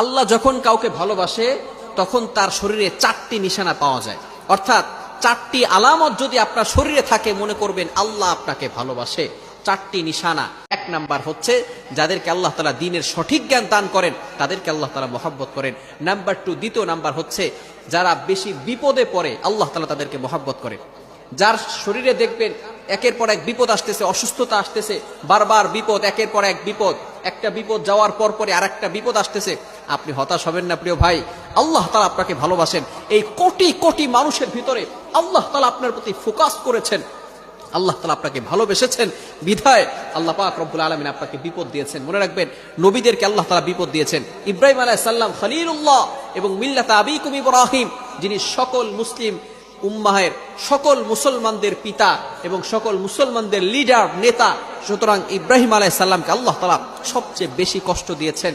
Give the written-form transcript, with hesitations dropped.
আল্লাহ যখন কাউকে ভালোবাসে তখন তার শরীরে 4টি নিশানা পাওয়া যায়, অর্থাৎ 4টি আলামত যদি আপনার শরীরে থাকে মনে করবেন আল্লাহ আপনাকে ভালোবাসে। 4টি নিশানা। 1 নাম্বার হচ্ছে যাদেরকে আল্লাহ তাআলা দ্বীনের সঠিক জ্ঞান দান করেন তাদেরকে আল্লাহ তাআলা মহব্বত করেন। নাম্বার 2, দ্বিতীয় নাম্বার হচ্ছে যারা বেশি বিপদে পড়ে আল্লাহ তাআলা তাদেরকে মহব্বত করেন। যার শরীরে দেখবেন একের পর এক বিপদ আসতেছে, অসুস্থতা আসতেছে, বারবার বিপদ, একের পর এক বিপদ, একটা বিপদ যাওয়ার পর পরে আরেকটা বিপদ আসতেছে, আপনি হতাশ হবেন না প্রিয় ভাই। আল্লাহ তাআলা আপনাকে ভালোবাসেন। এই কোটি কোটি মানুষের ভিতরে আল্লাহ তাআলা আপনার প্রতি ফোকাস করেছেন, আল্লাহ তাআলা আপনাকে ভালোবেসেছেন বিধায় আল্লাহ পাক রব্বুল আলামিন আপনাকে বিপদ দিয়েছেন। মনে রাখবেন নবীদেরকে আল্লাহ তাআলা বিপদ দিয়েছেন। ইব্রাহিম আলাইহিস সালাম খলিলুল্লাহ এবং মিল্লাত আবিকুম ইব্রাহিম, যিনি সকল মুসলিম উম্মাহের সকল মুসলমানদের পিতা এবং সকল মুসলমানদের লিডার নেতা, সুতরাং ইব্রাহিম আলাইহিস সালামকে আল্লাহ তাআলা সবচেয়ে বেশি কষ্ট দিয়েছেন।